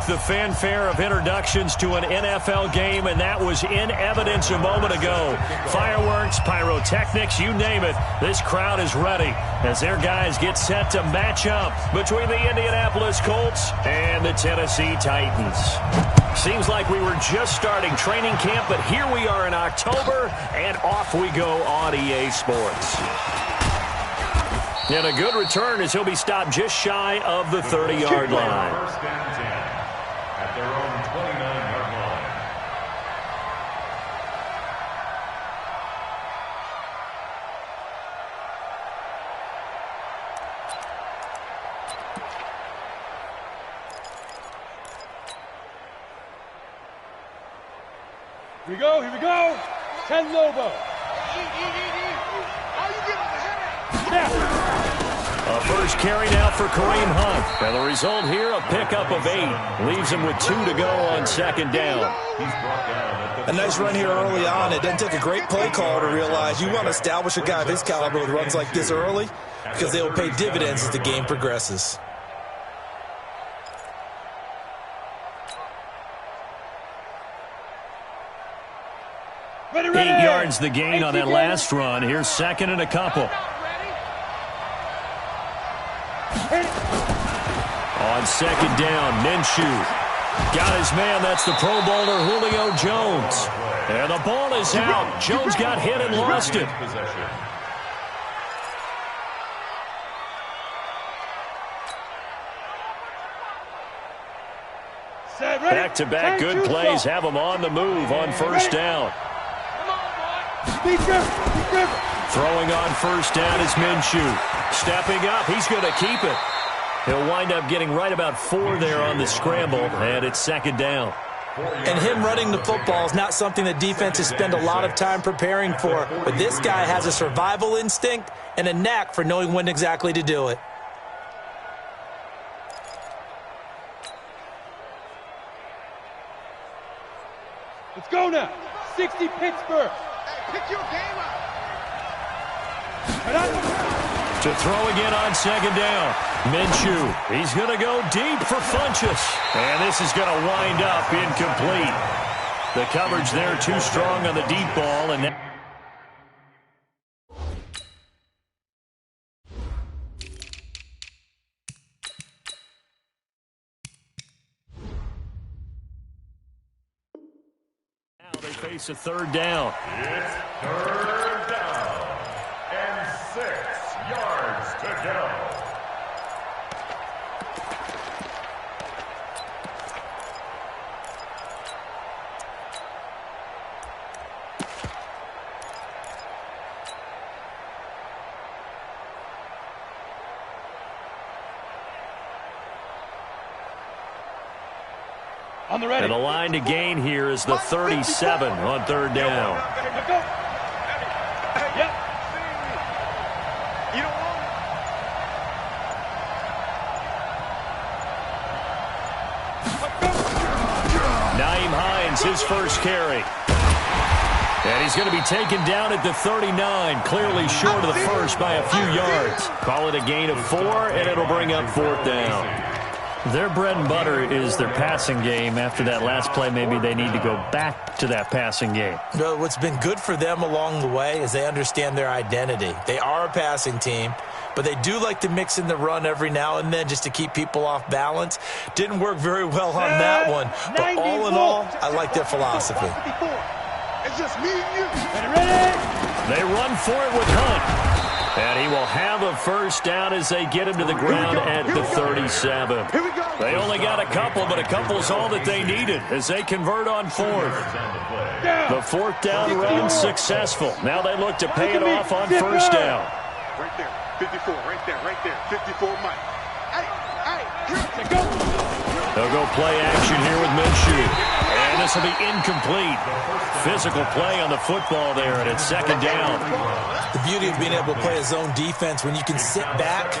the fanfare of introductions to an NFL game, and that was in evidence a moment ago. Fireworks, pyrotechnics, you name it. This crowd is ready as their guys get set to match up between the Indianapolis Colts and the Tennessee Titans. Seems like we were just starting training camp, but here we are in October, and off we go on EA Sports. And a good return as he'll be stopped just shy of the 30-yard line. First and 10 at their own 29-yard line. Here we go, here we go. 10 Lobo. A first carry now for Kareem Hunt. And the result here, a pickup of 8. Leaves him with 2 to go on second down. A nice run here early on. It doesn't take a great play call to realize you want to establish a guy of his caliber with runs like this early because they will pay dividends as the game progresses. Ready. 8 yards the gain on that last run. Here's second and a couple. On second down, Minshew got his man. That's the Pro Bowler Julio Jones. And the ball is out. Jones got hit and lost it. Back-to-back good plays have him on the move on first down. Throwing on first down is Minshew. Stepping up, he's going to keep it. He'll wind up getting right about 4 there on the scramble, and it's second down. And him running the football is not something that defenses spend a lot of time preparing for, but this guy has a survival instinct and a knack for knowing when exactly to do it. Let's go now. 60 Pittsburgh. Pick your game up. To throw again on second down. Minshew, he's going to go deep for Funchess. And this is going to wind up incomplete. The coverage there too strong on the deep ball. And now they face a third down. It's third down and 6 yards to go. On the ready. And the line to gain here is the 37 on third down. Yep. You don't want Naeem Hines, his first carry. And he's going to be taken down at the 39, clearly short of the first by a few yards. Call it a gain of 4, and it'll bring up fourth down. Their bread and butter is their passing game. After that last play, maybe they need to go back to that passing game. No, what's been good for them along the way is they understand their identity. They are a passing team, but they do like to mix in the run every now and then just to keep people off balance. Didn't work very well on that one, but all in all, I like their philosophy. It's just me and you. Ready. They run for it with Hunt. And he will have a first down as they get him to the ground at the 37. They only got a couple, but a couple's all that they needed as they convert on fourth. The fourth down run successful. Now they look to pay it off on first down. Right there. 54. Right there. 54 Mike. Hey. They'll go play action here with Minshew. And this will be incomplete. Physical play on the football there, and it's second down. The beauty of being able to play a zone defense when you can sit back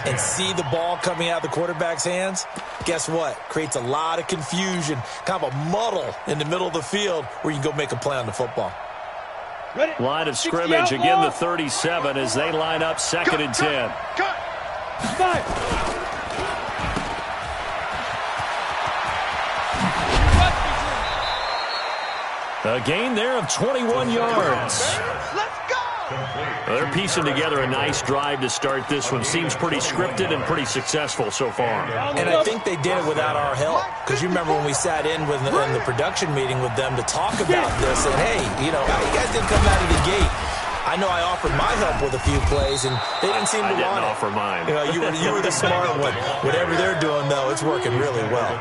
and see the ball coming out of the quarterback's hands, guess what? Creates a lot of confusion, kind of a muddle in the middle of the field where you can go make a play on the football. Ready. Line of scrimmage, again the 37 as they line up second and 10. Cut. 5. A gain there of 21 yards. Let's go! They're piecing together a nice drive to start this one. Seems pretty scripted and pretty successful so far. And I think they did it without our help. Because you remember when we sat in with in the production meeting with them to talk about this. And, hey, you know, you guys didn't come out of the gate. I know I offered my help with a few plays, and they didn't seem to want it. I didn't offer mine. You know, you were the smart one. Whatever they're doing, though, it's working really well.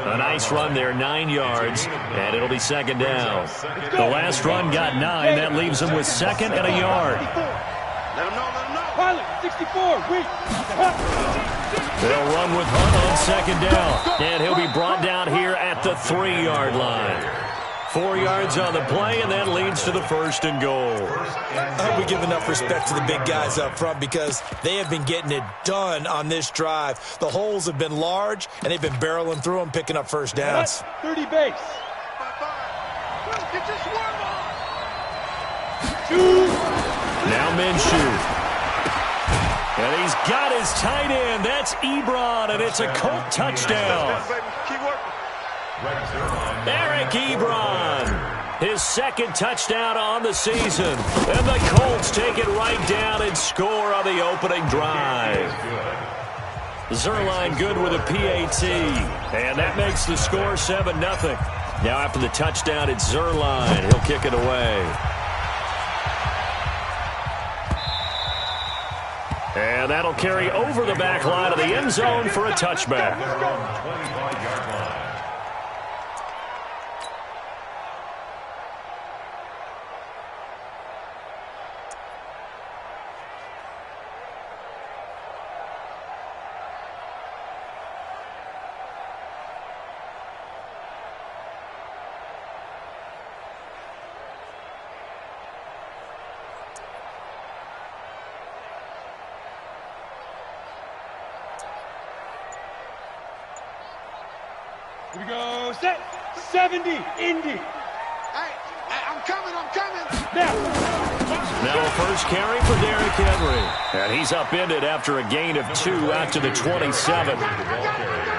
A nice run there, 9 yards, and it'll be second down. The last run got 9. That leaves them with second and a yard. Let him know, let him know. Pilot, 64, wait. They'll run with Hunt on second down, and he'll be brought down here at the 3-yard line. 4 yards on the play, and that leads to the first and goal. I hope we give enough respect to the big guys up front because they have been getting it done on this drive. The holes have been large, and they've been barreling through them, picking up first downs. 30 base. Get your swarm on. 2. Now Minshew. And he's got his tight end. That's Ebron, and it's a Colt touchdown. Keep working. Eric Ebron, his second touchdown on the season. And the Colts take it right down and score on the opening drive. Zerline good with a PAT. And that makes the score 7-0. Now after the touchdown, it's Zerline. He'll kick it away. And that'll carry over the back line of the end zone for a touchback. Here we go, set, 70, Indy. Hey, I'm coming. Now a first carry for Derrick Henry. And he's upended after a gain of 2 out to the 27.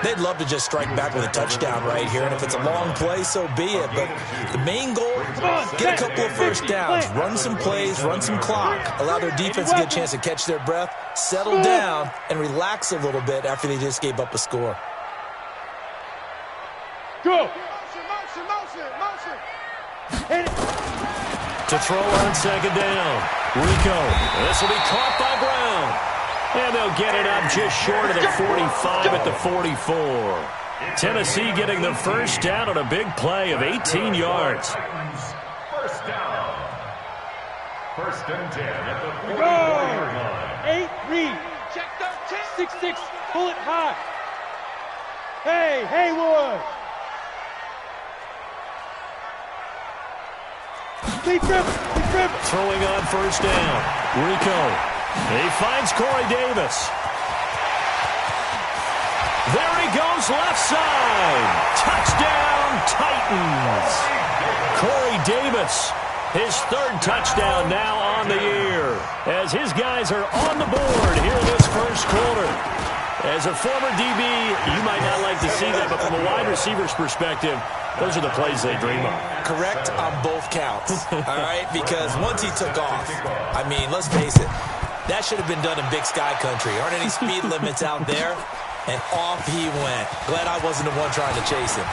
They'd love to just strike back with a touchdown right here, and if it's a long play, so be it. But the main goal, get a couple of first downs, run some plays, run some clock, allow their defense to get a chance to catch their breath, settle down, and relax a little bit after they just gave up a score. go. Motion. Hit it. To throw on second down. Rico. This will be caught by Brown. And they'll get it up just short of the 45 at the 44. Tennessee getting the first down on a big play of 18 yards. First down. First and 10 at the Go. 44-yard line. 8, read. Check 13. 6-6, pull it high. Hey, Haywood. Lead dribble. Throwing on first down. Rico. He finds Corey Davis. There he goes left side. Touchdown Titans. Corey Davis. His third touchdown now on the year. As his guys are on the board here in this first quarter. As a former DB, you might not like to see that, but from a wide receiver's perspective, those are the plays they dream of. Correct on both counts, all right? Because once he took off, I mean, let's face it, that should have been done in Big Sky Country. Aren't any speed limits out there? And off he went. Glad I wasn't the one trying to chase him.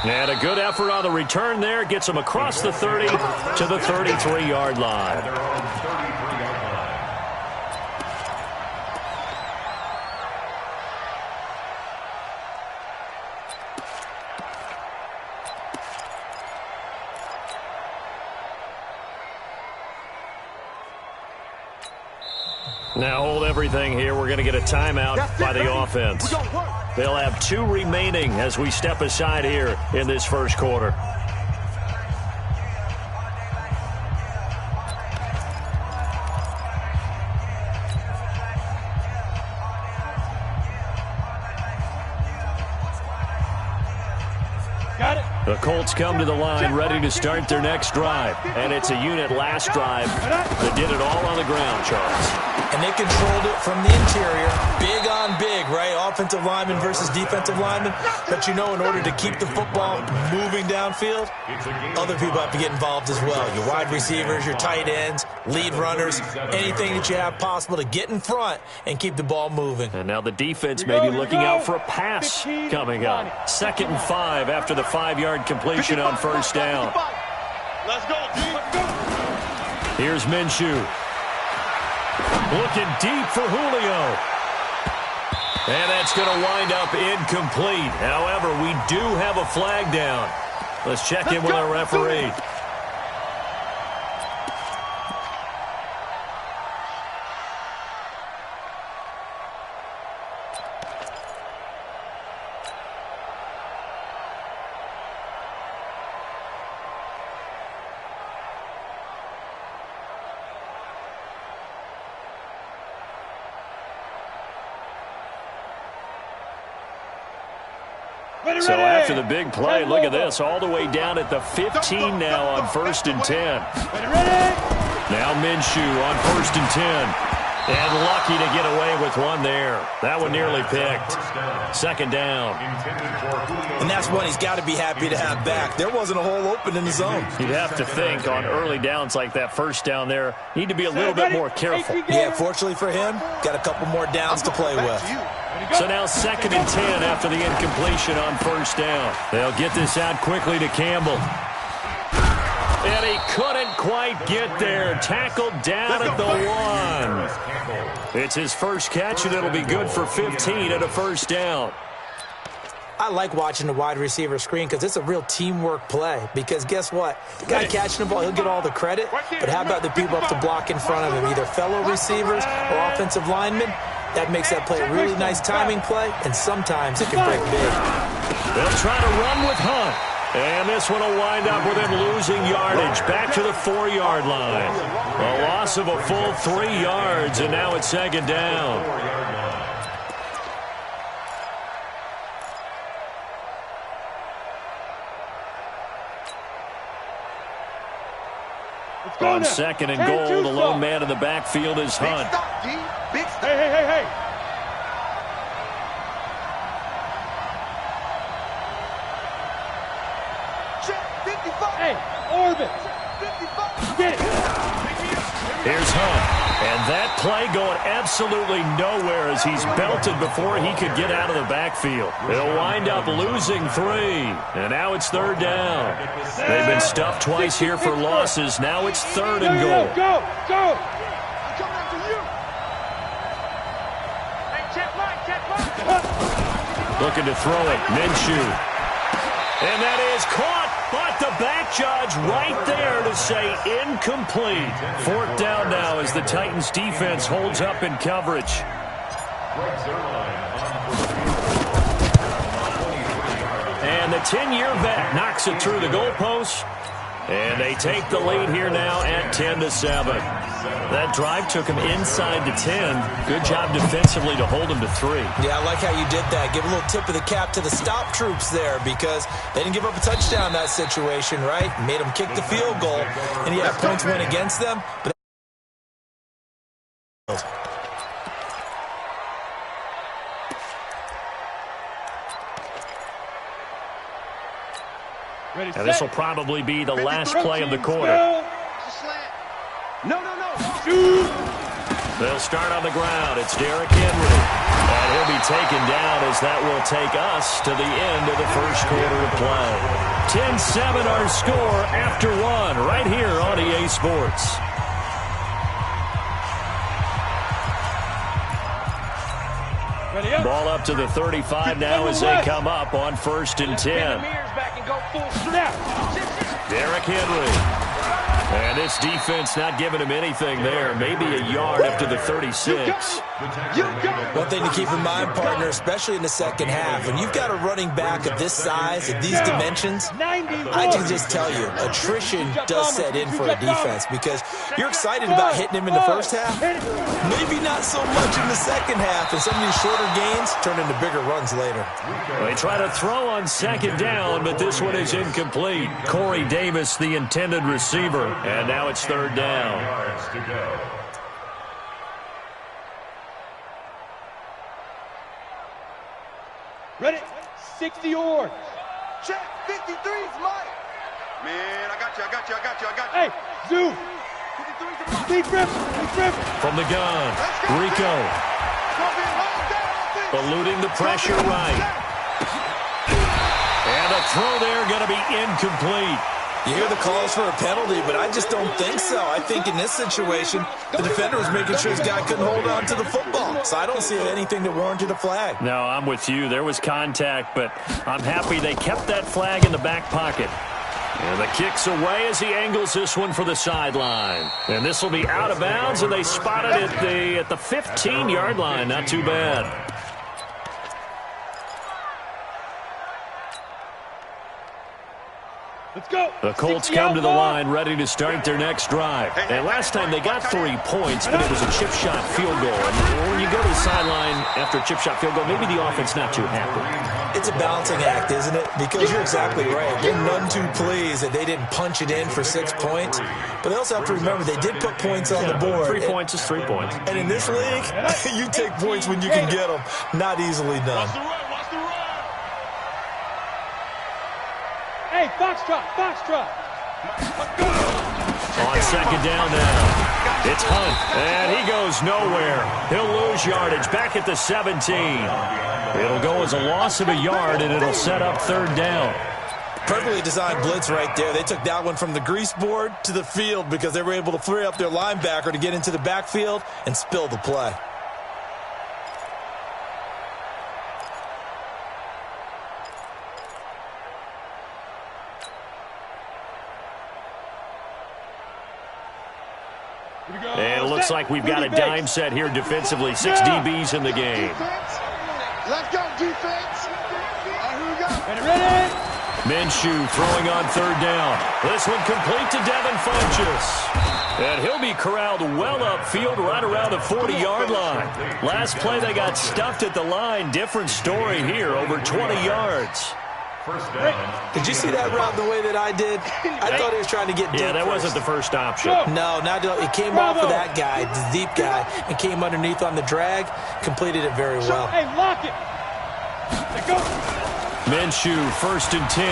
And a good effort on the return there. Gets him across the 30 to the 33-yard line. Their own 33-yard line. Now hold everything here. We're going to get a timeout by the offense. They'll have 2 remaining as we step aside here in this first quarter. Got it. The Colts come to the line ready to start their next drive. And it's a unit last drive that did it all on the ground, Charles. And they controlled it from the interior. Big on big, right? Offensive lineman versus defensive lineman. But you know, in order to keep the football moving downfield, other people have to get involved as well. Your wide receivers, your tight ends, lead runners, anything that you have possible to get in front and keep the ball moving. And now the defense may be looking out for a pass coming up. 2nd and 5 after the 5-yard completion on first down. Let's go, G. Here's Minshew. Looking deep for Julio. And that's going to wind up incomplete. However, we do have a flag down. Let's check in with our referee. So after the big play, look at this, all the way down at the 15 now on 1st and 10. Now Minshew on 1st and 10. And lucky to get away with one there. That one nearly picked. 2nd down. And that's one he's got to be happy to have back. There wasn't a hole open in the zone. You'd have to think on early downs like that first down there, need to be a little bit more careful. Yeah, fortunately for him, got a couple more downs to play with. So now 2nd and 10 after the incompletion on first down. They'll get this out quickly to Campbell. And he couldn't quite get there. Tackled down at the 1. It's his first catch, and it'll be good for 15 at a first down. I like watching the wide receiver screen because it's a real teamwork play. Because guess what? The guy catching the ball, he'll get all the credit. But how about the people up to block in front of him, either fellow receivers or offensive linemen? That makes that play a really nice timing play, and sometimes it can break big. They'll try to run with Hunt. And this one will wind up with him losing yardage back to the 4-yard line. A loss of a full 3 yards, and now it's 2nd down. On 2nd and goal, the lone man in the backfield is Hunt. Hey. Hey, orbit. Get it. Here's Hunt. And that play going absolutely nowhere as he's belted before he could get out of the backfield. They'll wind up losing 3. And now it's 3rd down. They've been stuffed twice here for losses. Now it's 3rd and goal. Go. Looking to throw it. Minshew. And that is caught. But the back judge right there to say incomplete. 4th down now as the Titans defense holds up in coverage. And the 10-year vet knocks it through the goalpost. And they take the lead here now at 10-7. That drive took him inside the 10. Good job defensively to hold him to 3. Yeah, I like how you did that. Give a little tip of the cap to the stop troops there because they didn't give up a touchdown in that situation, right? Made them kick the field goal. And yeah, points went against them. But and this will probably be the last play of the quarter. No. They'll start on the ground. It's Derrick Henry. And he'll be taken down as that will take us to the end of the first quarter of play. 10-7 our score after 1 right here on EA Sports. Ball up to the 35 now as they come up on 1st and 10. Derrick Henry. And this defense not giving him anything there. Maybe a yard up to the 36. One thing to keep in mind, partner, especially in the second half, when you've got a running back of this size, of these dimensions, I can just tell you, attrition does set in for a defense because you're excited about hitting him in the first half. Maybe not so much in the second half, and some of these shorter gains turn into bigger runs later. They try to throw on 2nd down, but this one is incomplete. Corey Davis, the intended receiver. And now it's 3rd down. 60 yards. Check, 53's mine. Man, I got you. Hey, Zoo. 53's mine. Deep rip. From the gun, Rico. It's gonna be a long day, I think. Eluding the pressure right. And a throw there going to be incomplete. You hear the calls for a penalty, but I just don't think so. I think in this situation, the defender was making sure his guy couldn't hold on to the football. So I don't see anything that warranted a flag. No, I'm with you. There was contact, but I'm happy they kept that flag in the back pocket. And the kick's away as he angles this one for the sideline. And this will be out of bounds, and they spotted it at the 15-yard line. Not too bad. Let's go. The Colts come to the line ready to start their next drive. And last time they got 3 points, but it was a chip shot field goal. And when you go to the sideline after a chip shot field goal, maybe the offense not too happy. It's a balancing act, isn't it? Because you're exactly right. They're none too pleased that they didn't punch it in for 6 points. But they also have to remember they did put points on the board. 3 points is 3 points. And in this league, you take points when you can get them. Not easily done. Hey, Foxtrot. On second down now, it's Hunt, and he goes nowhere. He'll lose yardage back at the 17. It'll go as a loss of a yard, and it'll set up third down. Perfectly designed blitz right there. They took that one from the grease board to the field because they were able to free up their linebacker to get into the backfield and spill the play. And it looks like we've got a dime set here defensively. 6 DBs in the game. Let's go, defense. Here we go. Ready? Minshew throwing on third down. This one complete to Devin Funchess. And he'll be corralled well upfield right around the 40-yard line. Last play they got stuffed at the line. Different story here, over 20 yards. Did you see that route the way that I did? I thought he was trying to get deep. Yeah, that wasn't the first option. No, it came off of that guy, the deep guy, and came underneath on the drag. Completed it very well. Hey, lock it. Let's go. Minshew, 1st and 10.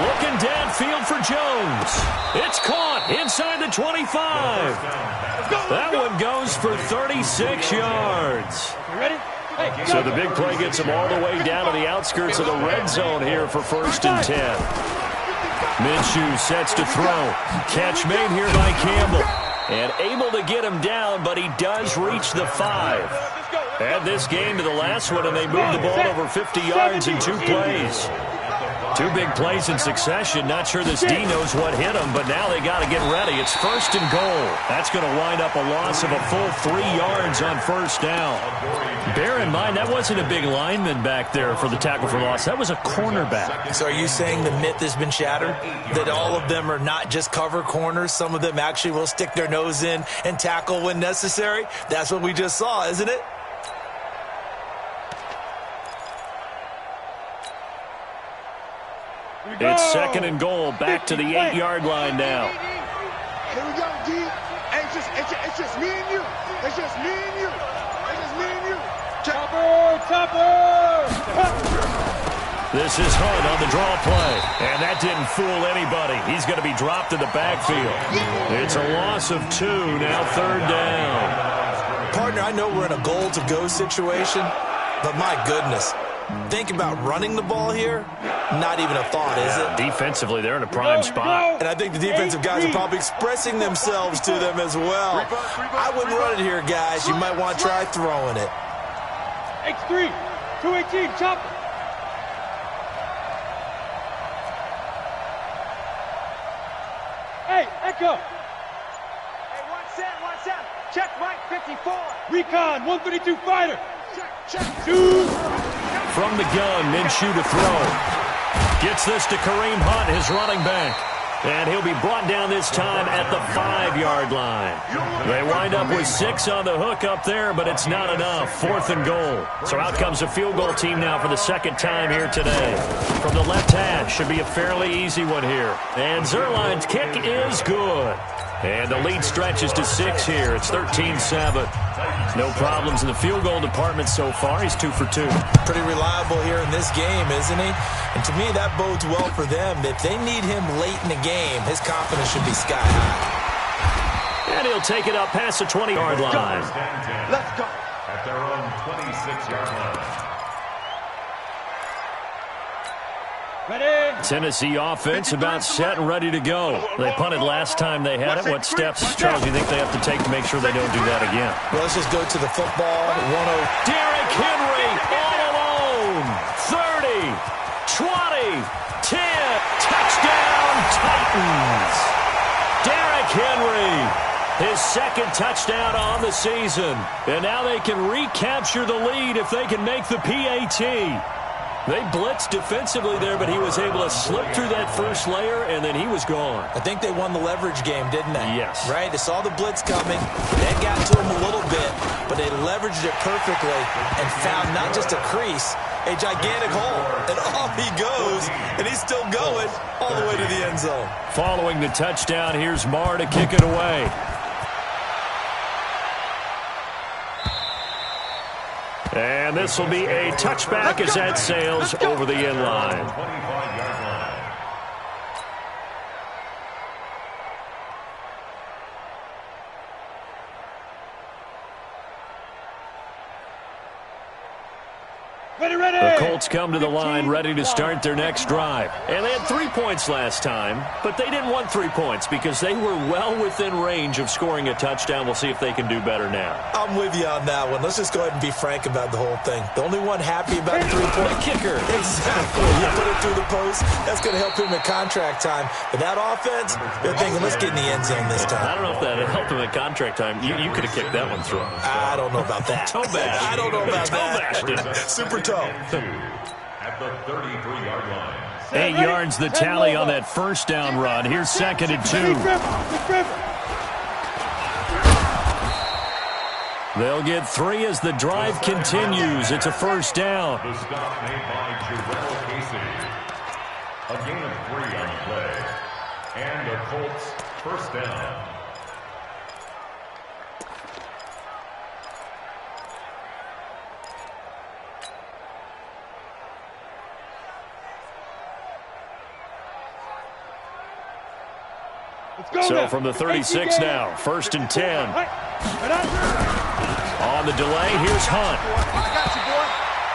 Looking downfield for Jones. It's caught inside the 25. That one goes for 36 yards. You ready? Hey, So the big play gets him all the way down to the outskirts of the red zone here for 1st and 10. Minshew sets to throw. Catch made here by Campbell. And able to get him down, but he does reach the 5. Add this game to the last one, and they moved the ball over 50 yards in 2 plays. 2 big plays in succession. Not sure this D knows what hit him, but now they got to get ready. It's 1st and goal. That's going to wind up a loss of a full 3 yards on 1st down. Bear in mind, that wasn't a big lineman back there for the tackle for loss. That was a cornerback. So are you saying the myth has been shattered? That all of them are not just cover corners? Some of them actually will stick their nose in and tackle when necessary? That's what we just saw, isn't it? It's 2nd and goal, back to the 8-yard line now. Here we go, D. Hey, it's just me and you. It's just me and you. It's just me and you. Topper. This is Hunt on the draw play. And that didn't fool anybody. He's going to be dropped in the backfield. It's a loss of 2, now 3rd down. Partner, I know we're in a goal-to-go situation, but my goodness. Think about running the ball here. Not even a thought, is it? Defensively, they're in a prime spot. And I think the defensive guys are probably expressing themselves to them as well. I wouldn't run it here, guys. You might want to try throwing it. X3, 218, chopper. Hey, Echo. Hey, one set. Check Mike 54. Recon, 132 fighter. Check. Shoot. From the gun, Minshew to throw. Gets this to Kareem Hunt, his running back. And he'll be brought down this time at the 5-yard line. They wind up with 6 on the hook up there, but it's not enough. 4th and goal. So out comes a field goal team now for the 2nd time here today. From the left hash, should be a fairly easy one here. And Zerline's kick is good. And the lead stretches to 6 here. It's 13-7. No problems in the field goal department so far. He's 2 for 2. Pretty reliable here in this game, isn't he? And to me, that bodes well for them. If they need him late in the game, his confidence should be sky high. And he'll take it up past the 20-yard line. Let's go. At their own 26-yard line. Ready? Tennessee offense about set and ready to go. They punted last time they had it. What steps, Charles, do you think they have to take to make sure they don't do that again? Well, let's just go to the football. Derrick Henry all alone. 30, 20, 10. Touchdown, Titans. Derrick Henry, his second touchdown on the season. And now they can recapture the lead if they can make the PAT. They blitzed defensively there, but he was able to slip through that first layer, and then he was gone. I think they won the leverage game, didn't they? Yes. Right? They saw the blitz coming. That got to him a little bit, but they leveraged it perfectly and found not just a crease, a gigantic hole. And off he goes, and he's still going all the way to the end zone. Following the touchdown, here's Marr to kick it away. And this will be a touchback as that sails over the end line. 25-yard line. Ready. The Colts come to the line ready to start their next drive. And they had 3 points last time, but they didn't want 3 points because they were well within range of scoring a touchdown. We'll see if they can do better now. I'm with you on that one. Let's just go ahead and be frank about the whole thing. The only one happy about the three-point kicker. Exactly. You put it through the post. That's going to help him at contract time. But that offense, they're thinking, let's get in the end zone this time. I don't know if that helped him at contract time. You could have kicked that one through. I don't know about that. Toe bash. I don't know about that. Super toe. At the 33-yard line. 8 yards the tally on that first down run. Here's 2nd and 2. They'll get 3 as the drive continues. It's a first down. The stop made by Jarrell Casey. A gain of 3 on the play. And the Colts first down. So from the 36 now, 1st and 10. On the delay, here's Hunt.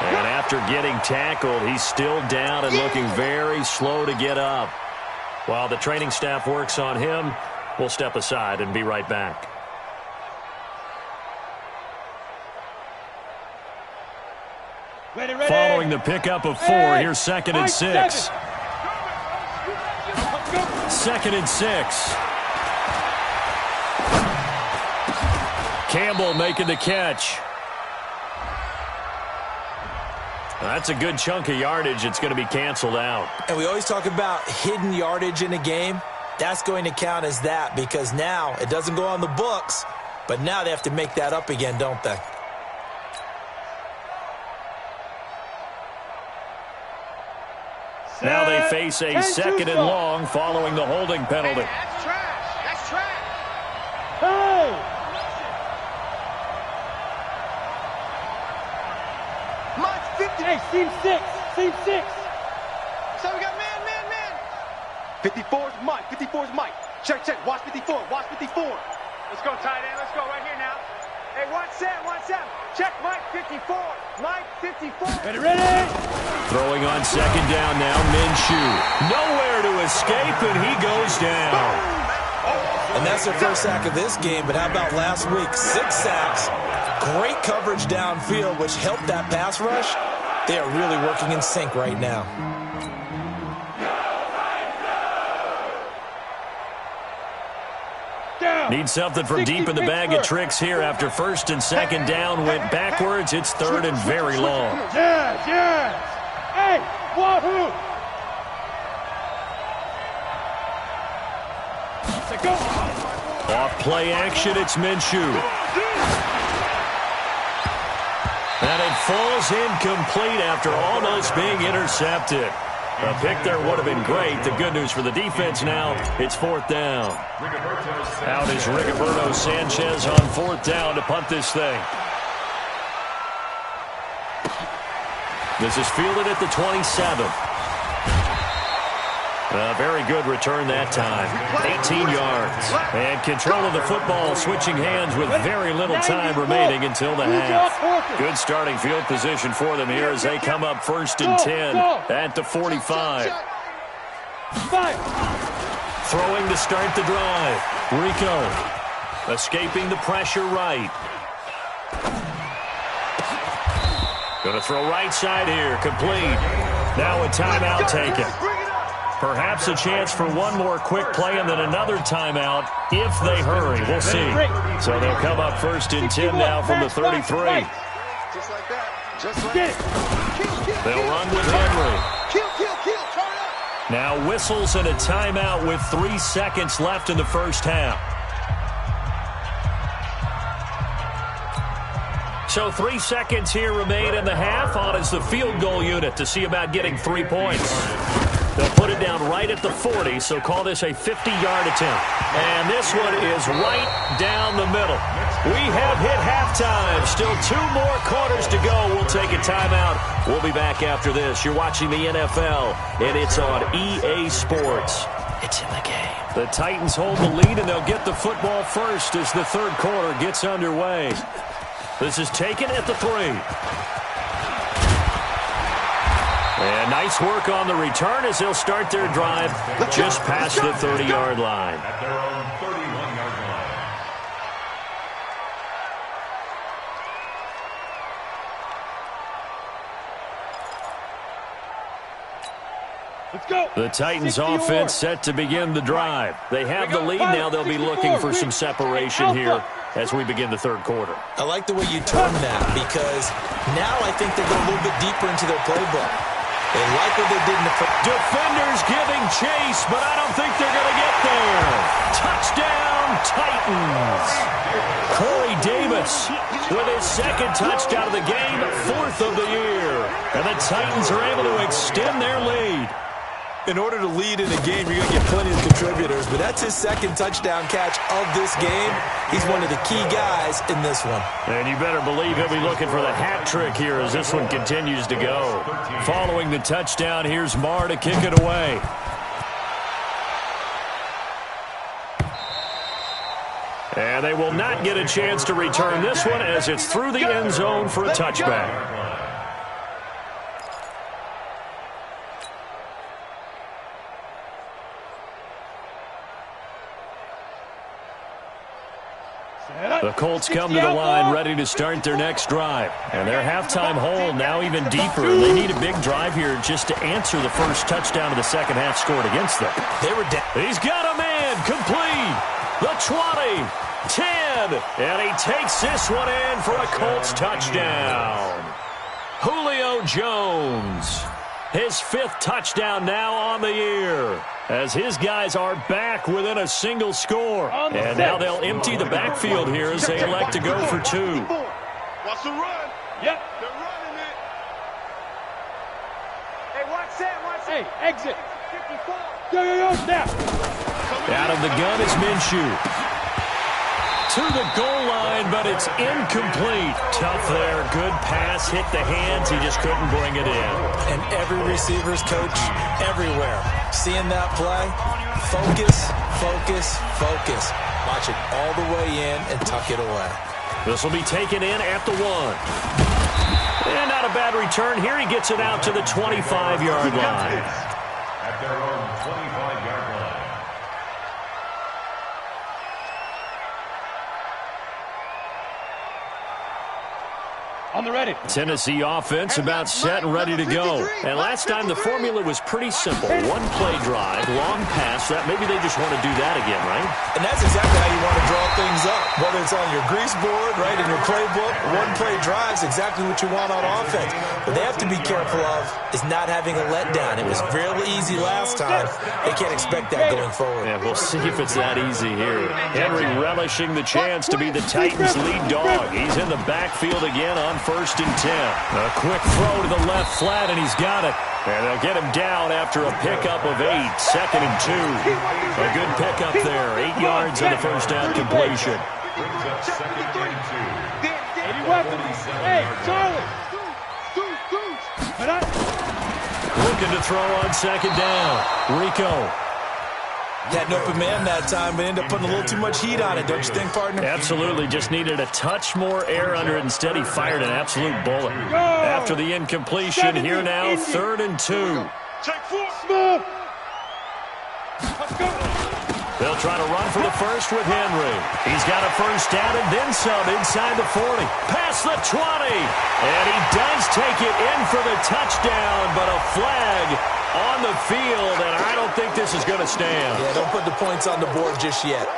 And after getting tackled, he's still down and looking very slow to get up. While the training staff works on him, we'll step aside and be right back. Following the pickup of 4, here's 2nd and 6. 2nd and 6. Campbell making the catch. That's a good chunk of yardage. It's going to be canceled out. And we always talk about hidden yardage in a game. That's going to count as that because now it doesn't go on the books, but now they have to make that up again, don't they? Now they face a 2nd and long following the holding penalty. That's trash. That's trash. Hey! Mike's 50. Hey, seam 6. Seam 6. So we got man. 54's Mike. 54's Mike. Check. Watch 54. Watch 54. Let's go, tight end. Let's go right here now. Hey, watch 7. Check Mike 54. Mike 54. Ready. Throwing on 2nd down now, Minshew. Nowhere to escape, and he goes down. And that's their first sack of this game, but how about last week? 6 sacks, great coverage downfield, which helped that pass rush. They are really working in sync right now. Need something from deep in the bag of tricks here after 1st and 2nd down went backwards. It's 3rd and very long. Yes. Hey, wahoo! Go. Off play action, it's Minshew. And it falls incomplete after almost being intercepted. A pick there would have been great. The good news for the defense now, it's 4th down. Out is Rigoberto Sanchez on 4th down to punt this thing. This is fielded at the 27. A very good return that time. 18 yards. And control of the football, switching hands with very little time remaining until the half. Good starting field position for them here as they come up 1st and 10 at the 45. Throwing to start the drive. Rico escaping the pressure right. Going to throw right side here. Complete. Now a timeout taken. Perhaps a chance for one more quick play and then another timeout if they hurry. We'll see. So they'll come up 1st and 10 now from the 33. Just like that. Just like that. They'll run with Henry. Kill. Turn up. Now whistles and a timeout with 3 seconds left in the first half. So 3 seconds here remain in the half. On is the field goal unit to see about getting 3 points. They'll put it down right at the 40, so call this a 50-yard attempt. And this one is right down the middle. We have hit halftime. Still 2 more quarters to go. We'll take a timeout. We'll be back after this. You're watching the NFL, and it's on EA Sports. It's in the game. The Titans hold the lead, and they'll get the football first as the 3rd quarter gets underway. This is taken at the 3. And nice work on the return as they'll start their drive just past the 30-yard line. At their own 31-yard line. Let's go. The Titans offense set to begin the drive. They have the lead now. They'll be looking for some separation here as we begin the 3rd quarter. I like the way you term that because now I think they go a little bit deeper into their playbook. They like what they did in the first. Defenders giving chase, but I don't think they're going to get there. Touchdown, Titans. Corey Davis with his 2nd touchdown of the game, 4th of the year. And the Titans are able to extend their lead. In order to lead in a game, you're going to get plenty of contributors, but that's his 2nd touchdown catch of this game. He's one of the key guys in this one. And you better believe he'll be looking for the hat trick here as this one continues to go. Following the touchdown, here's Marr to kick it away. And they will not get a chance to return this one as it's through the end zone for a touchback. The Colts come to the line ready to start their next drive. And their halftime hole now even deeper. They need a big drive here just to answer the first touchdown of the second half scored against them. They were down. He's got a man complete. The 20, 10, and he takes this one in for a Colts touchdown. Julio Jones, his 5th touchdown now on the year, as his guys are back within a single score. And now they'll empty the backfield here as they elect to go for 2. Watch the run. Yep. They're running it. Hey, watch that, watch that. Hey, exit. 54. Yo, snap. Out of the gun is Minshew. To the goal line, but it's incomplete. Tough there. Good pass. Hit the hands. He just couldn't bring it in. And every receiver's coach everywhere. Seeing that play, focus, focus, focus. Watch it all the way in and tuck it away. This will be taken in at the 1. And not a bad return here. He gets it out to the 25-yard line. At their own 25-yard line. On the ready. Tennessee offense about set and ready to go. And last time the formula was pretty simple. 1-play drive, long pass. That maybe they just want to do that again, right? And that's exactly how you want to draw things up. Whether it's on your grease board, right, in your playbook, 1-play drive is exactly what you want on offense. What they have to be careful of is not having a letdown. It was real easy last time. They can't expect that going forward. Yeah, we'll see if it's that easy here. Henry relishing the chance to be the Titans' lead dog. He's in the backfield again on 1st and 10. A quick throw to the left flat, and he's got it. And they'll get him down after a pickup of 8. 2nd and 2. A good pickup there. 8 yards on the first down completion. Brings up 2nd and 2. Any weapons? Hey, Charlie! Looking to throw on 2nd down. Rico. Had an open man that time, but ended up putting a little too much heat on it, don't you think, partner? Absolutely. Just needed a touch more air under it. Instead, he fired an absolute bullet. After the incompletion, here now, 3rd and 2. Check 4. Small. Let's go. They'll try to run for the first with Henry. He's got a first down and then some inside the 40. Past the 20. And he does take it in for the touchdown, but a flag on the field, and I don't think this is going to stand. Yeah, don't put the points on the board just yet.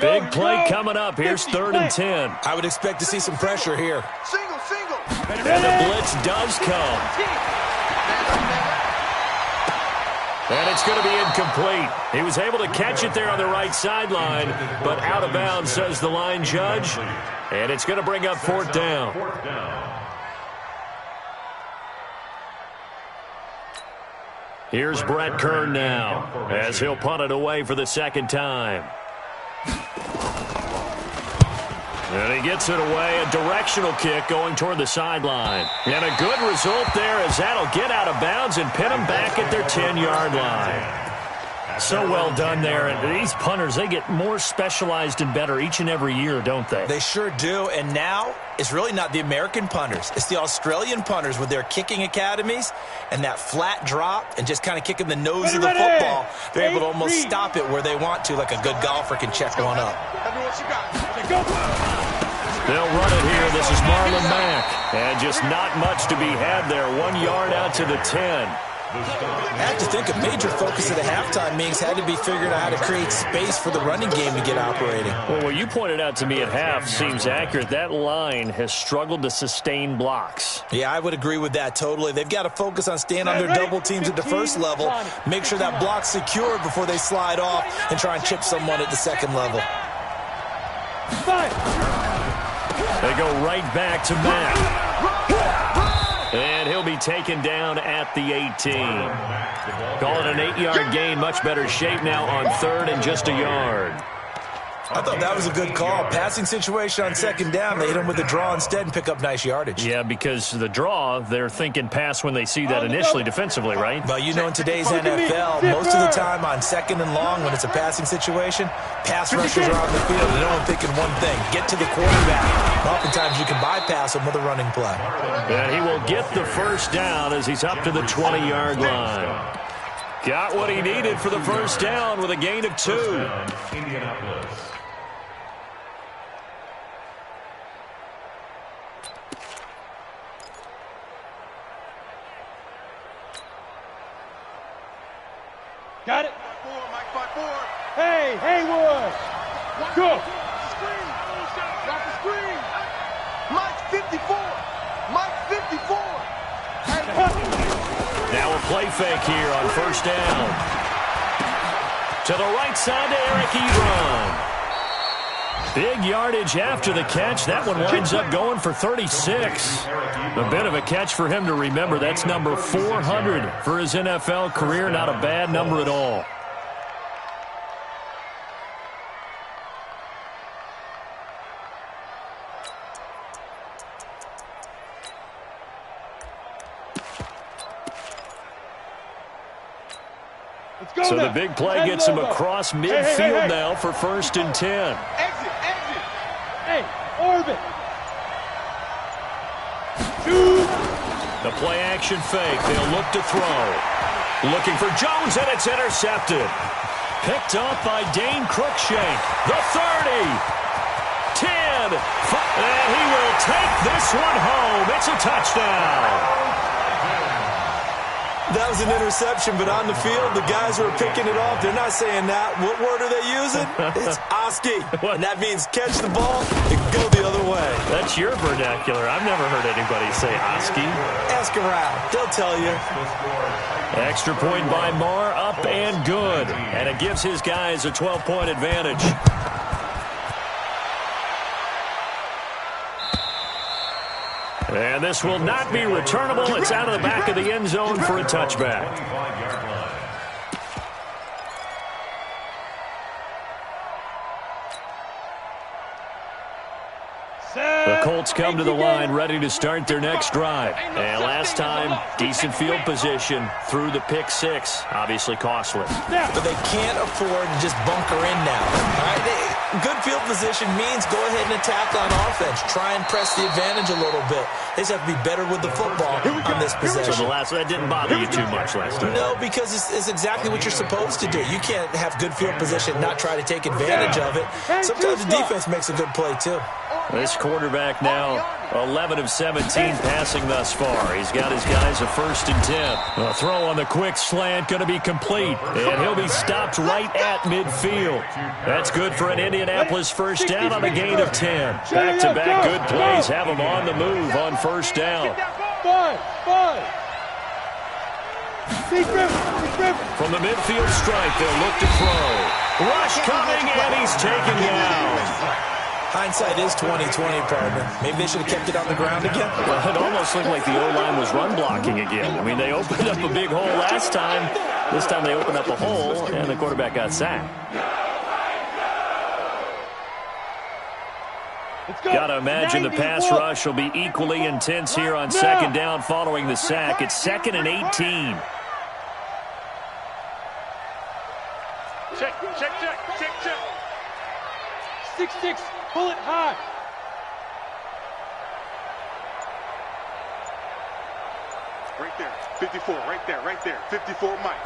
Big play coming up. Here's 3rd and 10. I would expect to see some pressure here. Single. And the blitz does come. And it's going to be incomplete. He was able to catch it there on the right sideline, but out of bounds, says the line judge. And it's going to bring up 4th down. Here's Brett Kern now, as he'll punt it away for the 2nd time. And he gets it away, a directional kick going toward the sideline. And a good result there as that'll get out of bounds and pin them back at their 10-yard line. So well done there. And these punters, they get more specialized and better each and every year, don't they? They sure do. And now it's really not the American punters. It's the Australian punters with their kicking academies and that flat drop and just kind of kicking the nose of the football. They're able to almost stop it where they want to, like a good golfer can check one up. They'll run it here. This is Marlon Mack. And just not much to be had there. 1 yard out to the 10. I have to think a major focus of the halftime meetings had to be figuring out how to create space for the running game to get operating. Well, what you pointed out to me at half seems accurate. That line has struggled to sustain blocks. Yeah, I would agree with that totally. They've got to focus on staying on their double teams at the first level, make sure that block's secured before they slide off and try and chip someone at the second level. They go right back to Mack. And he'll be taken down at the 18. Call it an 8-yard gain. Much better shape now on 3rd and just a yard. I thought that was a good call. Passing situation on 2nd down. They hit him with the draw instead and pick up nice yardage. Yeah, because the draw, they're thinking pass when they see that initially defensively, right? But you know, in today's NFL, most of the time on 2nd and long, when it's a passing situation, pass rushers are on the field. They're only thinking one thing, get to the quarterback. Oftentimes you can bypass him with a running play. And he will get the first down as he's up to the 20-yard line. Got what he needed for the first down with a gain of 2. Indianapolis. Got it. Mike 5-4. Hey, Haywood. Go. Screen. Drop the screen. Mike 54. Mike 54. Now a play fake here on first down. To the right side to Eric Ebron. Big yardage after the catch. That one winds up going for 36. A bit of a catch for him to remember. That's number 400 for his NFL career. Not a bad number at all. So the big play gets him across midfield now for 1st and 10. Exit. Hey, orbit. The play action fake. They'll look to throw. Looking for Jones, and it's intercepted. Picked up by Dane Cruikshank. The 30. 10. And he will take this one home. It's a touchdown. That was an interception, but on the field, the guys who are picking it off, they're not saying that. What word are they using? It's Oski, and that means catch the ball and go the other way. That's your vernacular. I've never heard anybody say Oski. Ask around. They'll tell you. Extra point by Marr, up and good. And it gives his guys a 12-point advantage. And this will not be returnable. It's out of the back of the end zone for a touchback. The Colts come to the line ready to start their next drive. And last time, decent field position through the pick six. Obviously costless. But they can't afford to just bunker in now. All right? Good field position means go ahead and attack on offense. Try and press the advantage a little bit. They just have to be better with the football on this possession. So that didn't bother you too much last time? No, because it's exactly what you're supposed to do. You can't have good field position and not try to take advantage of it. Sometimes the defense makes a good play, too. This quarterback now 11 of 17 passing thus far. He's got his guys a 1st and 10. The throw on the quick slant going to be complete, and he'll be stopped right at midfield. That's good for an Indianapolis first down on a gain of 10. Back-to-back good plays have him on the move on first down. From the midfield stripe, they'll look to throw. Rush coming, and he's taken down. Hindsight is 20/20, partner. Maybe they should have kept it on the ground again. Well, it almost looked like the O-line was run blocking again. I mean, they opened up a big hole last time. This time they opened up a hole, and the quarterback got sacked. Got to imagine the pass rush will be equally intense here on second down following the sack. It's 2nd and 18. Check. 6-6, pull it high. Right there, 54, right there, 54 Mike.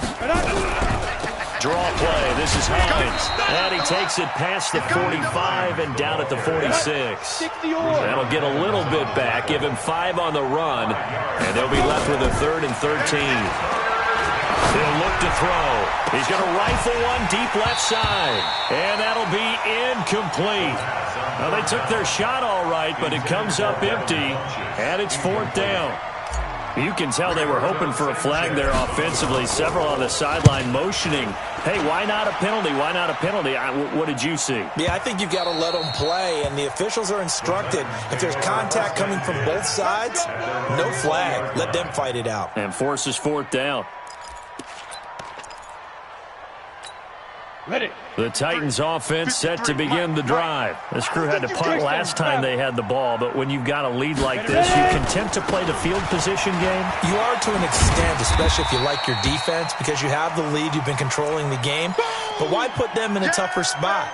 Draw play, this is Hines. And he takes it past the 45 and down at the 46. That'll get a little bit back, give him 5 on the run, and they'll be left with a 3rd and 13. He'll look to throw. He's going to rifle one deep left side. And that'll be incomplete. Now, they took their shot all right, but it comes up empty, and it's 4th down. You can tell they were hoping for a flag there offensively. Several on the sideline motioning. Hey, why not a penalty? Why not a penalty? What did you see? Yeah, I think you've got to let them play, and the officials are instructed. If there's contact coming from both sides, no flag. Let them fight it out. And forces 4th down. Ready. The Titans offense set to begin the drive. This crew had to punt last time they had the ball, but when you've got a lead like this, you content to play the field position game? You are to an extent, especially if you like your defense, because you have the lead, you've been controlling the game. But why put them in a tougher spot?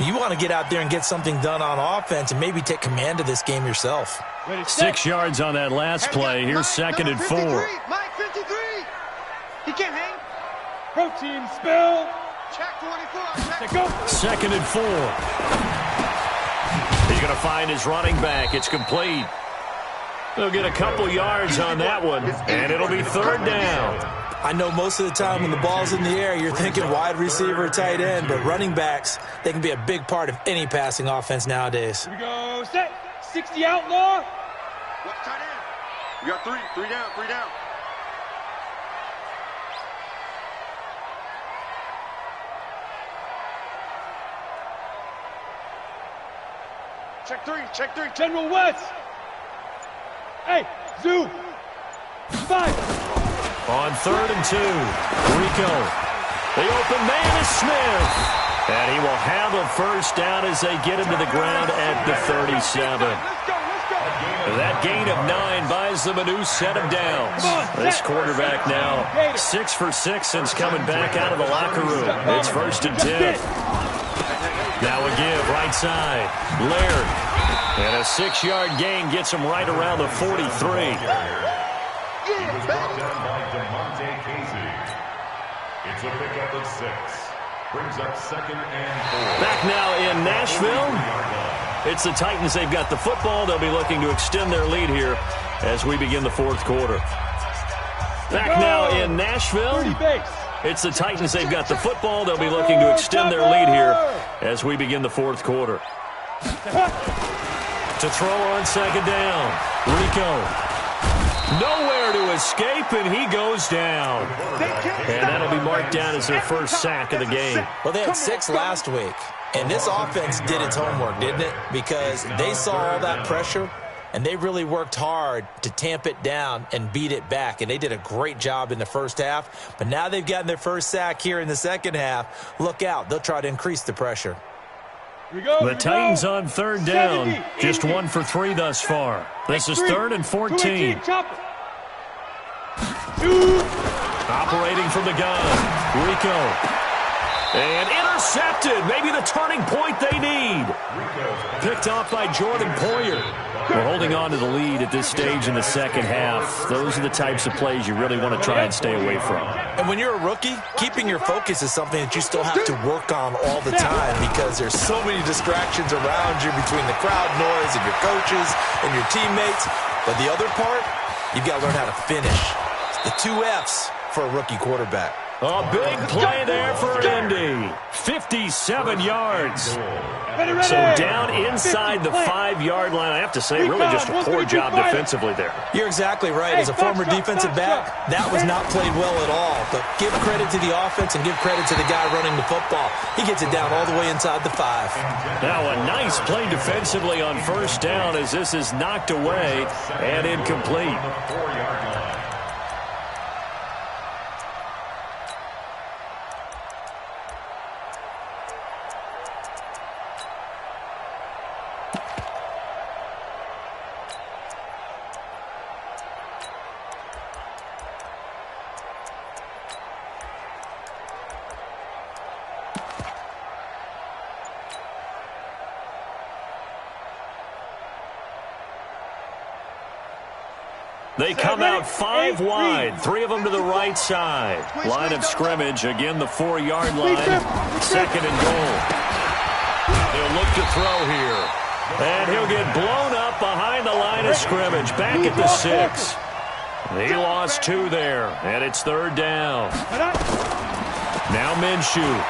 You want to get out there and get something done on offense and maybe take command of this game yourself. 6 yards on that last play. Here's 2nd and 4. Mike 53. He can't hang. Protein spill. Check 24. Check. Go. 2nd and 4. He's going to find his running back. It's complete. They'll get a couple yards on that one, and it'll be 3rd down. I know most of the time when the ball's in the air, you're thinking wide receiver, tight end, but running backs, they can be a big part of any passing offense nowadays. Here we go. Set. 60 outlaw. Watch tight end. We got 3 down. Check 3. General West. Hey, Zoo. 5. On 3rd and 2, Rico. The open man is Smith. And he will have a first down as they get him to the ground at the 37. That gain of 9 buys them a new set of downs. This quarterback now 6 for 6 since coming back out of the locker room. It's 1st and 10. Now a give, right side. Laird. And a 6-yard gain gets him right around the 43. It's a pickup of 6. Brings up 2nd and 4. Back now in Nashville. It's the Titans. They've got the football. They'll be looking to extend their lead here as we begin the 4th quarter. Back now in Nashville. It's the Titans. They've got the football. They'll be looking to extend their lead here as we begin the fourth quarter. To throw on second down. Rico. Nowhere to escape, and he goes down. And that'll be marked down as their first sack of the game. Well, they had 6 last week, and this offense did its homework, didn't it? Because they saw all that pressure, and they really worked hard to tamp it down and beat it back. And they did a great job in the first half. But now they've gotten their first sack here in the second half. Look out. They'll try to increase the pressure. The Titans on third down. Just 1 for 3 thus far. This is 3rd and 14. Operating from the gun. Rico. And intercepted. Maybe the turning point they need. Picked off by Jordan Poyer. We're holding on to the lead at this stage in the second half. Those are the types of plays you really want to try and stay away from. And when you're a rookie, keeping your focus is something that you still have to work on all the time because there's so many distractions around you between the crowd noise and your coaches and your teammates. But the other part, you've got to learn how to finish. It's the 2 F's for a rookie quarterback. A big play there for Indy. 57 yards. So down inside the 5-yard line. I have to say, really just a poor job defensively there. You're exactly right. As a former defensive back, that was not played well at all. But give credit to the offense and give credit to the guy running the football. He gets it down all the way inside the 5. Now a nice play defensively on first down as this is knocked away and incomplete. They come out 5 wide, 3 of them to the right side. Line of scrimmage, again the 4-yard line. 2nd and goal. He'll look to throw here. And he'll get blown up behind the line of scrimmage, back at the 6. He lost 2 there, and it's 3rd down. Now Minshew.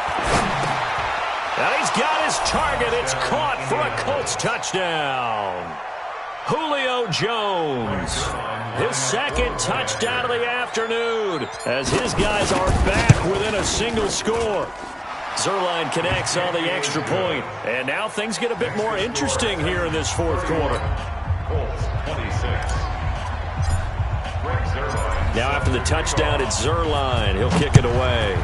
And he's got his target. It's caught for a Colts touchdown. Julio Jones, his 2nd touchdown of the afternoon, as his guys are back within a single score. Zerline connects on the extra point, and now things get a bit more interesting here in this 4th quarter. Now after the touchdown, it's Zerline. He'll kick it away.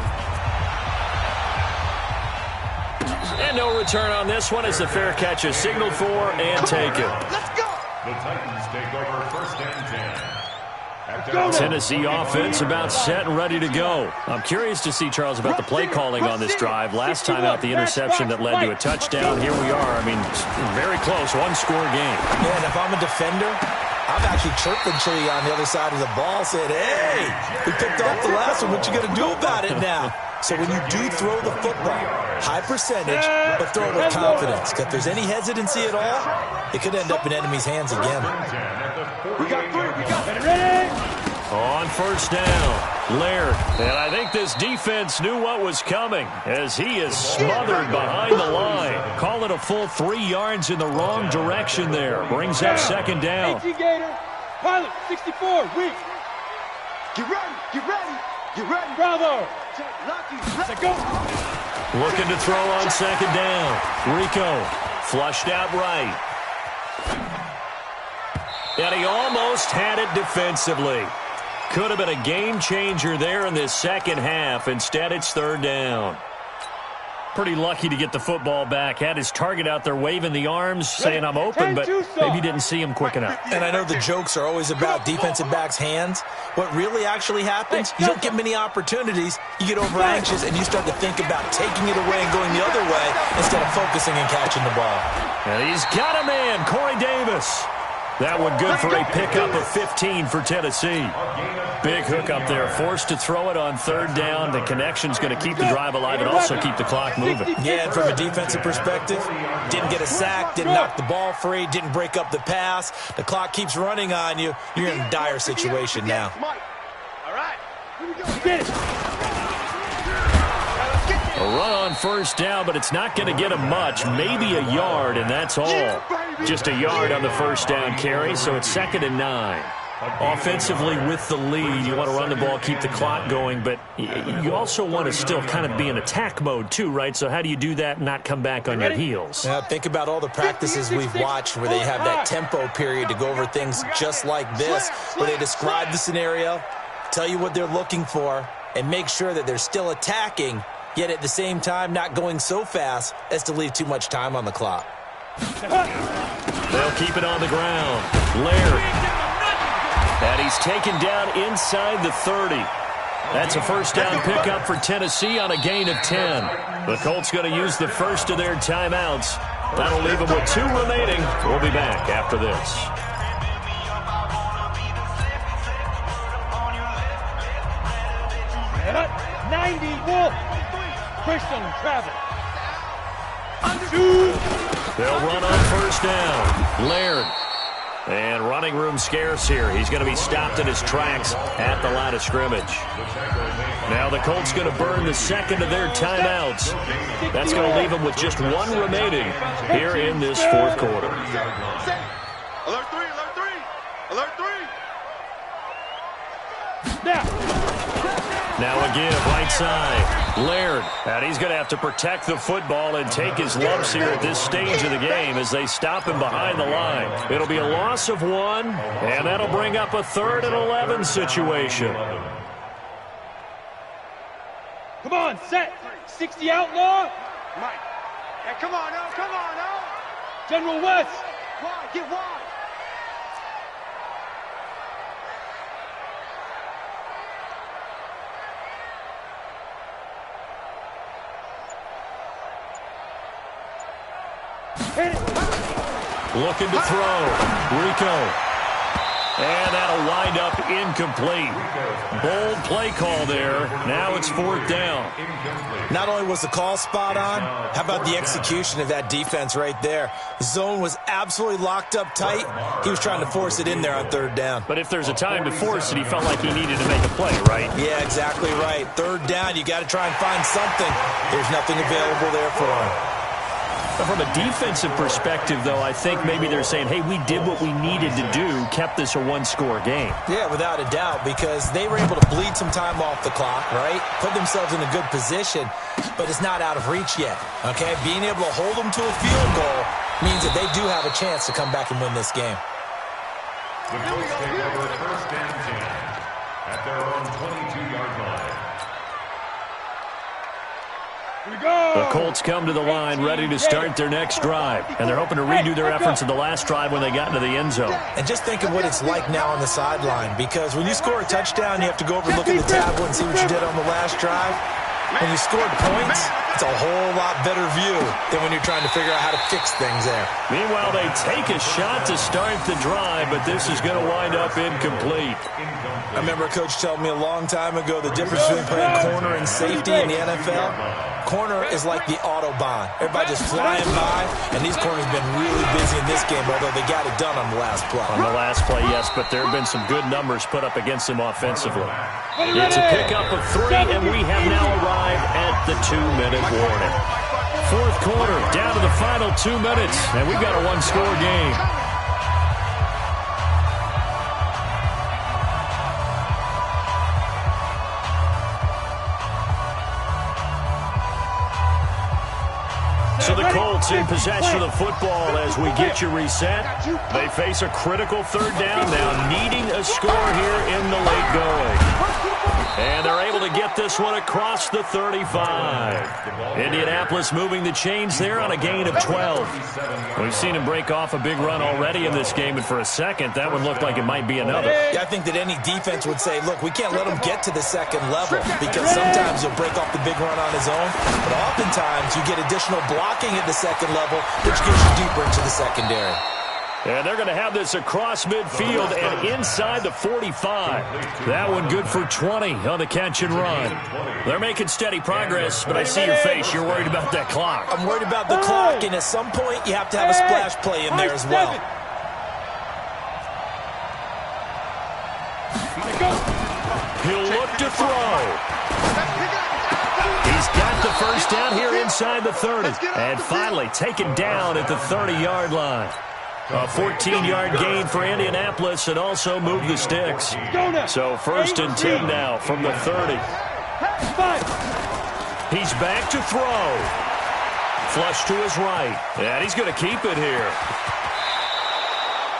And no return on this one as the fair catch is signaled for and taken. Let's go. The Titans take over 1st and 10. Tennessee offense about set and ready to go. I'm curious to see, Charles, about the play calling on this drive. Last time out, the interception that led to a touchdown. Here we are. I mean, very close, 1-score game. Yeah, and if I'm a defender, I'm actually chirping Chili on the other side of the ball, saying, hey, we picked off the last one. What you going to do about it now? So when you do throw the football, high percentage, but throw it with confidence. If there's any hesitancy at all, it could end up in enemy's hands again. We got 3. We got it. Ready? On first down, Laird. And I think this defense knew what was coming as he is smothered behind the line. Call it a full 3 yards in the wrong direction there. Brings up 2nd down. Gator, Pilot, 64, weak. Get ready. Get ready. Get ready. Bravo. Let's go. Looking to throw on 2nd down. Rico flushed out right. And he almost had it defensively. Could have been a game changer there in this second half. Instead, it's 3rd down. Pretty lucky to get the football back. Had his target out there waving the arms, saying I'm open, but maybe didn't see him quick enough. And I know the jokes are always about defensive backs' hands. What really actually happens, you don't get many opportunities. You get over anxious, and you start to think about taking it away and going the other way instead of focusing and catching the ball. And he's got a man, Corey Davis. That one good for a pickup of 15 for Tennessee. Big hook up there, forced to throw it on 3rd down. The connection's going to keep the drive alive and also keep the clock moving. Yeah, and from a defensive perspective, didn't get a sack, didn't knock the ball free, didn't break up the pass. The clock keeps running on you. You're in a dire situation now. All right. Get it. A run on first down, but it's not going to get him much. Maybe a yard, and that's all. Just a yard on the first down carry, so it's 2nd and 9. Offensively with the lead, you want to run the ball, keep the clock going, but you also want to still kind of be in attack mode too, right? So how do you do that and not come back on your heels? Now, think about all the practices we've watched where they have that tempo period to go over things just like this, where they describe the scenario, tell you what they're looking for, and make sure that they're still attacking, yet at the same time not going so fast as to leave too much time on the clock. They'll keep it on the ground. Laird. And he's taken down inside the 30. That's a first down pickup for Tennessee on a gain of 10. The Colts going to use the first of their timeouts. That'll leave them with 2 remaining. We'll be back after this. At 90 Wolf. Christian Travis. They'll run on first down. Laird. And running room scarce here. He's going to be stopped in his tracks at the line of scrimmage. Now the Colts going to burn the second of their timeouts. That's going to leave them with just 1 remaining here in this 4th quarter. Alert 3, alert 3, alert 3. Now again, right side, Laird. And he's going to have to protect the football and take his lumps here at this stage of the game as they stop him behind the line. It'll be a loss of 1, and that'll bring up a 3rd and 11 situation. Come on, set. 60 outlaw. Mike. Hey, come on, now. Come on, now. General West. Wide, get wide. Looking to throw. Rico. And that'll wind up incomplete. Bold play call there. Now it's 4th down. Not only was the call spot on, how about the execution of that defense right there? The zone was absolutely locked up tight. He was trying to force it in there on 3rd down. But if there's a time to force it, he felt like he needed to make a play, right? Yeah, exactly right. 3rd down, you got to try and find something. There's nothing available there for him. But from a defensive perspective, though, I think maybe they're saying, hey, we did what we needed to do, kept this a 1-score game. Yeah, without a doubt, because they were able to bleed some time off the clock, right? Put themselves in a good position, but it's not out of reach yet, okay? Being able to hold them to a field goal means that they do have a chance to come back and win this game. The Colts take over 1st and 10 at their own 22-yard line. The Colts come to the line ready to start their next drive, and they're hoping to redo their efforts in the last drive when they got into the end zone. And just think of what it's like now on the sideline, because when you score a touchdown, you have to go over and look at the tablet and see what you did on the last drive. When you scored points, it's a whole lot better view than when you're trying to figure out how to fix things there. Meanwhile, they take a shot to start the drive, but this is going to wind up incomplete. I remember a coach telling me a long time ago the difference between playing corner and safety in the NFL. Corner is like the Autobahn. Everybody just flying by, and these corners have been really busy in this game, although they got it done on the last play. On the last play, yes, but there have been some good numbers put up against them offensively. It's a pickup of 3, and we have now arrived at the 2-minute warning. 4th quarter, down to the final 2 minutes, and we've got a 1-score game. So the Colts in possession of the football as we get you reset. They face a critical 3rd down now, needing a score here in the late going. And they're able to get this one across the 35. Indianapolis moving the chains there on a gain of 12. We've seen him break off a big run already in this game, and for a second, that one looked like it might be another. Yeah, I think that any defense would say, look, we can't let him get to the 2nd level, because sometimes he'll break off the big run on his own, but oftentimes you get additional blocking at the 2nd level, which gets you deeper into the secondary. And they're going to have this across midfield and inside the 45. That one good for 20 on the catch and run. They're making steady progress, but I see your face. You're worried about that clock. I'm worried about the clock, and at some point you have to have a splash play in there as well. He'll look to throw. He's got the first down here inside the 30. And finally taken down at the 30-yard line. A 14-yard gain for Indianapolis and also moved the sticks. So 1st and 10 now from the 30. He's back to throw. Flush to his right. And he's going to keep it here.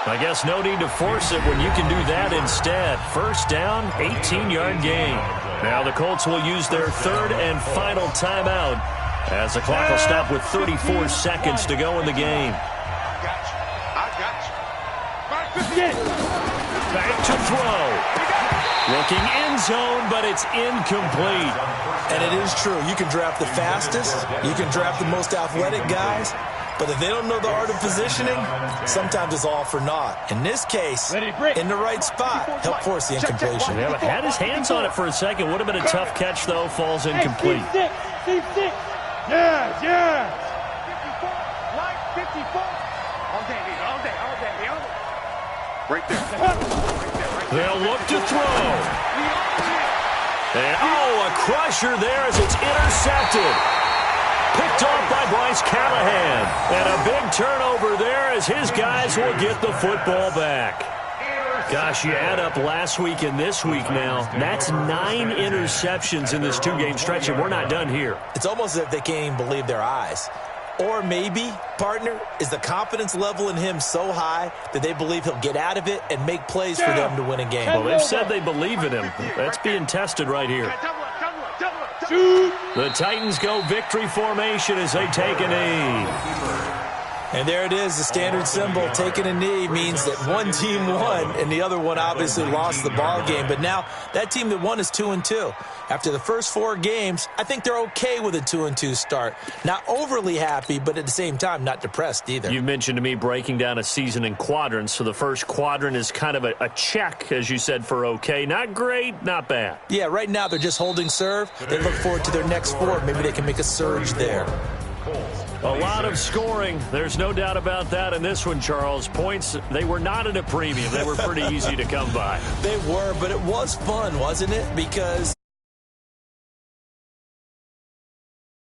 I guess no need to force it when you can do that instead. First down, 18-yard gain. Now the Colts will use their 3rd and final timeout as the clock will stop with 34 seconds to go in the game. Back to throw. Looking end zone, but it's incomplete. And it is true. You can draft the fastest. You can draft the most athletic guys. But if they don't know the art of positioning, sometimes it's all for naught. In this case, in the right spot, help force the incompletion. Yeah, but had his hands on it for a second. Would have been a tough catch, though. Falls incomplete. Hey, C6. Yeah. 54. All day. Right there. They'll look to throw. And, a crusher there as it's intercepted. Picked off by Bryce Callahan. And a big turnover there as his guys will get the football back. Gosh, you add up last week and this week now. That's 9 interceptions in this 2-game stretch, and we're not done here. It's almost as if they can't even believe their eyes. Or maybe, partner, is the confidence level in him so high that they believe he'll get out of it and make plays for them to win a game. Well, they've said they believe in him. That's being tested right here. The Titans go victory formation as they take a knee. And there it is, the standard symbol. Taking a knee means that one team won and the other one obviously lost the ball game. But now that team that won is 2-2. After the first 4 games, I think they're okay with a 2-2 start. Not overly happy, but at the same time, not depressed either. You mentioned to me breaking down a season in quadrants. So the first quadrant is kind of a check, as you said, for okay. Not great, not bad. Yeah, right now they're just holding serve. They look forward to their next 4. Maybe they can make a surge there. A lot of scoring. There's no doubt about that in this one, Charles. Points, they were not at a premium. They were pretty easy to come by. They were, but it was fun, wasn't it? Because